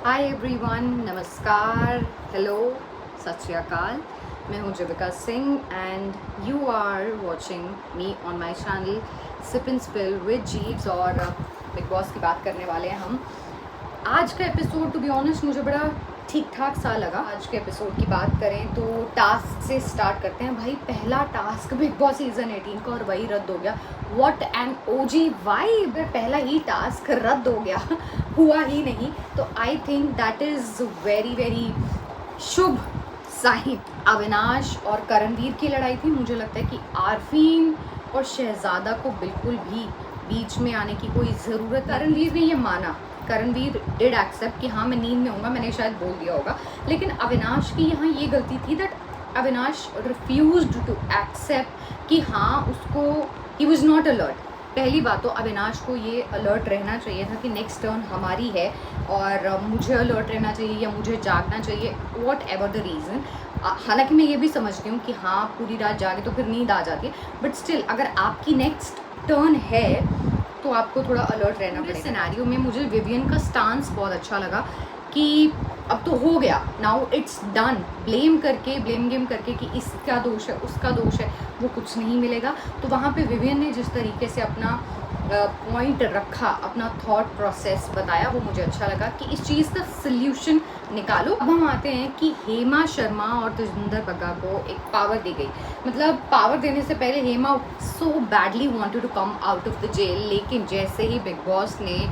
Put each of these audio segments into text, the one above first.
Hi everyone, नमस्कार, hello, सत श्री अकाल। मैं हूँ Jeevika Singh and you are watching me on my channel sip and spill with Jeeves. और Bigg boss की बात करने वाले हैं हम। आज का एपिसोड टू बी ऑनेस्ट मुझे बड़ा ठीक ठाक सा लगा। आज के एपिसोड की बात करें तो टास्क से स्टार्ट करते हैं। भाई पहला टास्क बिग बॉस सीजन 18 का और वही रद्द हो गया। What an OG vibe. पहला ही टास्क रद्द हो गया हुआ ही नहीं, तो I think that is very very शुभ साइन। अविनाश और करणवीर की लड़ाई थी। मुझे लगता है कि आरफीन और शहजादा को बिल्कुल भी बीच में आने की कोई ज़रूरत। करणवीर ने ये माना, करणवीर डिड एक्सेप्ट कि हाँ मैं नींद में हूँगा, मैंने शायद बोल दिया होगा। लेकिन अविनाश की यहाँ ये गलती थी that Avinash refused to accept कि हाँ उसको ही वॉज नॉट अलर्ट। पहली बात तो अविनाश को ये अलर्ट रहना चाहिए था कि नेक्स्ट टर्न हमारी है और मुझे अलर्ट रहना चाहिए या मुझे जागना चाहिए, वॉट एवर द रीज़न। हालांकि मैं ये भी समझती हूँ कि हाँ पूरी रात जागे तो फिर नींद आ जाती है, बट स्टिल अगर आपकी नेक्स्ट टर्न है तो आपको थोड़ा अलर्ट रहना पड़ेगा। सिनेरियो में मुझे विवियन का स्टांस बहुत अच्छा लगा कि अब तो हो गया, now it's done. Blame game करके कि इसका दोष है उसका दोष है, वो कुछ नहीं मिलेगा। तो वहाँ पे विवियन ने जिस तरीके से अपना पॉइंट रखा, अपना थॉट प्रोसेस बताया, वो मुझे अच्छा लगा कि इस चीज़ का सल्यूशन निकालो। अब हम आते हैं कि हेमा शर्मा और तेजिंदर बग्गा को एक पावर दी गई। मतलब पावर देने से पहले Hema so badly wanted to come out of the jail, लेकिन जैसे ही बिग बॉस ने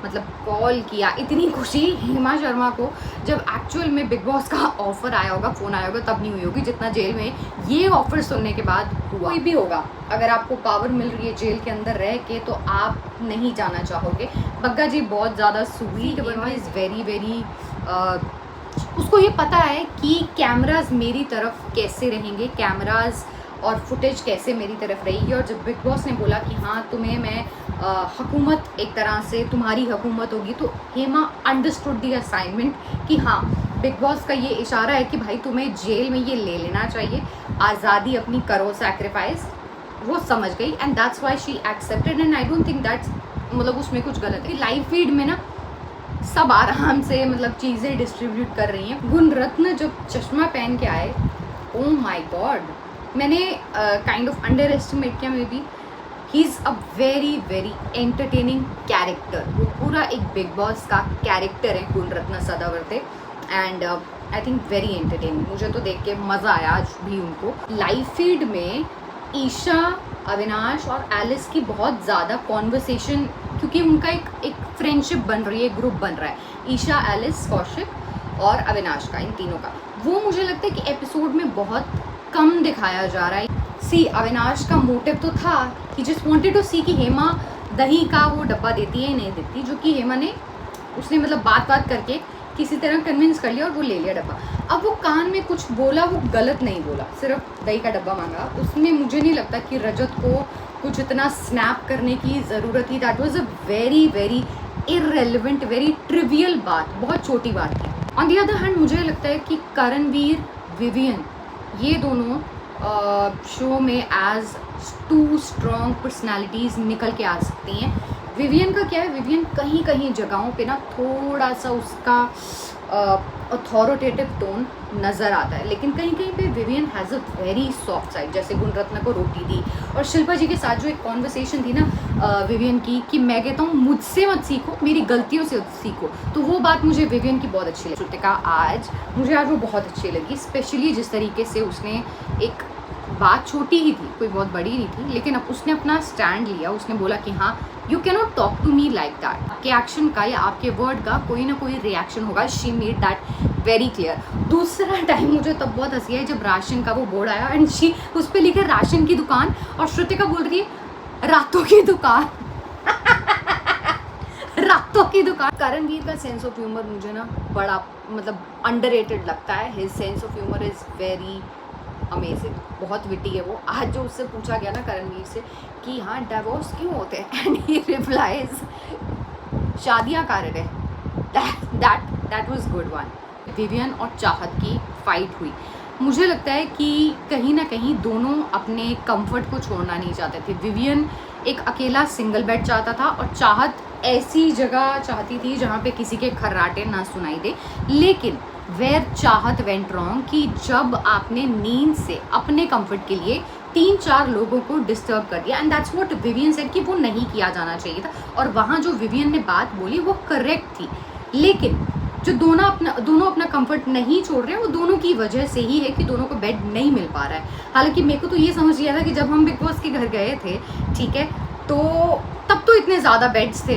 मतलब कॉल किया, इतनी खुशी हेमा शर्मा को जब एक्चुअल में बिग बॉस का ऑफर आया होगा, फ़ोन आया होगा, तब नहीं हुई होगी जितना जेल में ये ऑफर सुनने के बाद हुआ। कोई भी होगा, अगर आपको पावर मिल रही है जेल के अंदर रह के तो आप नहीं जाना चाहोगे। बग्गा जी बहुत ज़्यादा sweet, Hema is very very उसको ये पता है कि कैमराज मेरी तरफ कैसे रहेंगे, कैमराज और फुटेज कैसे मेरी तरफ रहेगी। और जब बिग बॉस ने बोला कि हाँ तुम्हें मैं हुकूमत, एक तरह से तुम्हारी हुकूमत होगी, तो हेमा अंडरस्टूड दी असाइनमेंट कि हाँ बिग बॉस का ये इशारा है कि भाई तुम्हें जेल में ये ले लेना चाहिए, आज़ादी अपनी करो सैक्रिफाइस। वो समझ गई and that's why she accepted and I don't think that's मतलब उसमें कुछ गलत है। लाइव फीड में ना सब आराम से मतलब चीज़ें डिस्ट्रीब्यूट कर रही हैं। गुणरत्न जब चश्मा पहन के आए, ओ माई गॉड, मैंने काइंड ऑफ अंडर एस्टिमेट किया। Maybe he is a very very entertaining character. वो पूरा एक बिग बॉस का कैरेक्टर है Gunaratna Sadavarte and I think very entertaining. मुझे तो देख के मज़ा आया आज भी उनको। लाइव फीड में ईशा, अविनाश और एलिस की बहुत ज़्यादा कॉन्वर्सेशन, क्योंकि उनका एक फ्रेंडशिप बन रही है, ग्रुप बन रहा है, ईशा, एलिस, कौशिक और अविनाश का, इन तीनों का। वो मुझे लगता है कि एपिसोड में बहुत कम दिखाया जा रहा है। सी अविनाश का मोटिव तो था, ही जस्ट वांटेड टू सी कि हेमा दही का वो डब्बा देती है नहीं देती, जो कि हेमा ने उसने मतलब बात करके किसी तरह कन्विंस कर लिया और वो ले लिया डब्बा। अब वो कान में कुछ बोला, वो गलत नहीं बोला, सिर्फ दही का डब्बा मांगा। उसमें मुझे नहीं लगता कि रजत को कुछ इतना स्नैप करने की ज़रूरत थी। That was a very very irrelevant, very trivial बात, बहुत छोटी बात थी। ऑन दी अदर हैंड मुझे लगता है कि करणवीर, विवियन, ये दोनों शो में एज टू स्ट्रॉन्ग पर्सनैलिटीज़ निकल के आ सकती हैं। विवियन का क्या है, विवियन कहीं कहीं जगहों पे ना थोड़ा सा उसका अथॉरिटेटिव टोन नज़र आता है, लेकिन कहीं कहीं पे Vivian has a very soft side. जैसे गुणरत्न को रोटी दी और शिल्पा जी के साथ जो एक कॉन्वर्सेशन थी ना विवियन की, कि मैं कहता हूँ मुझसे मत सीखो, मेरी गलतियों से सीखो, तो वो बात मुझे विवियन की बहुत अच्छी लगी। श्रुतिका मुझे आज वो बहुत अच्छी लगी, स्पेशली जिस तरीके से उसने एक बात, छोटी ही थी, कोई बहुत बड़ी नहीं थी, लेकिन अब उसने अपना स्टैंड लिया। उसने बोला कि हाँ you can not talk to me like that. आपके एक्शन का या आपके वर्ड का कोई ना कोई रिएक्शन होगा। She made that very clear. दूसरा टाइम मुझे तब बहुत हंसी आई जब राशन का वो बोर्ड आया एंड शी उस पर लिखे राशन की दुकान और श्रुतिका बोल रही है रातों की दुकान रातों की दुकान। करणवीर का सेंस ऑफ ह्यूमर मुझे ना बड़ा मतलब अंडररेटेड लगता है। His sense of humour is very amazing, बहुत विटी है वो। आज जो उससे पूछा गया ना करणवीर से कि हाँ डिवोर्स क्यों होते हैं, एंड ही रिप्लाइज शादियाँ कारण है। That was good one. Vivian और चाहत की फाइट हुई। मुझे लगता है कि कहीं ना कहीं दोनों अपने कंफर्ट को छोड़ना नहीं चाहते थे। विवियन एक अकेला सिंगल बेड चाहता था और चाहत ऐसी जगह चाहती थी जहाँ पे किसी के खर्राटे ना सुनाई दे। लेकिन वेयर चाहत वेंट रॉन्ग कि जब आपने नींद से अपने कंफर्ट के लिए 3-4 लोगों को डिस्टर्ब कर दिया, and that's what Vivian said कि वो नहीं किया जाना चाहिए था। और वहाँ जो विवियन ने बात बोली वो करेक्ट थी, लेकिन जो दोनों अपना कंफर्ट नहीं छोड़ रहे हैं वो दोनों की वजह से ही है कि दोनों को बेड नहीं मिल पा रहा है। हालांकि मेरे को तो ये समझ लिया था कि जब हम बिग बॉस के घर गए थे, ठीक है, तो तब तो इतने ज़्यादा बेड्स थे,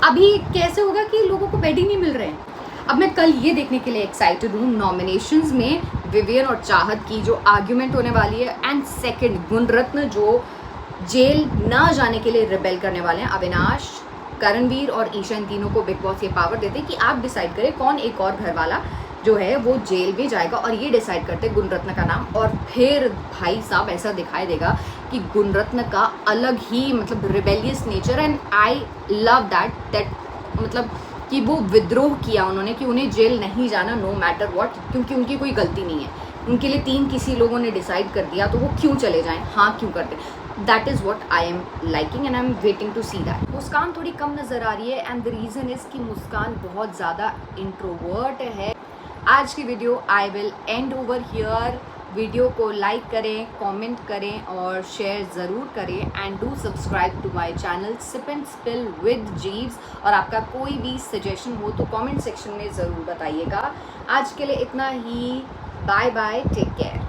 अभी कैसे होगा कि लोगों को बेड ही नहीं मिल रहे हैं। अब मैं कल ये देखने के लिए एक्साइटेड हूँ, नॉमिनेशंस में विवियन और चाहत की जो आर्ग्यूमेंट होने वाली है, एंड सेकंड गुणरत्न जो जेल ना जाने के लिए रिबेल करने वाले हैं। अविनाश, करणवीर और ईशा, इन तीनों को बिग बॉस ये पावर देते हैं कि आप डिसाइड करें कौन एक और घर वाला जो है वो जेल में जाएगा, और ये डिसाइड करते गुणरत्न का नाम। और फिर भाई साहब ऐसा दिखाई देगा कि गुणरत्न का अलग ही मतलब rebellious nature, and I love that मतलब कि वो विद्रोह किया उन्होंने कि उन्हें जेल नहीं जाना नो मैटर व्हाट, क्योंकि उनकी कोई गलती नहीं है, उनके लिए 3 किसी लोगों ने डिसाइड कर दिया तो वो क्यों चले जाएं, हाँ क्यों करते। That is what I am liking and I am waiting to see that. मुस्कान थोड़ी कम नज़र आ रही है, एंड द रीज़न इज़ कि मुस्कान बहुत ज़्यादा इंट्रोवर्ट है। आज की video I will end over here. Video को लाइक करें, कमेंट करें और शेयर ज़रूर करें, and do subscribe to my channel sip and spill with Jeeves. और आपका कोई भी सजेशन हो तो कमेंट सेक्शन में ज़रूर बताइएगा। आज के लिए इतना ही, बाय बाय, टेक केयर।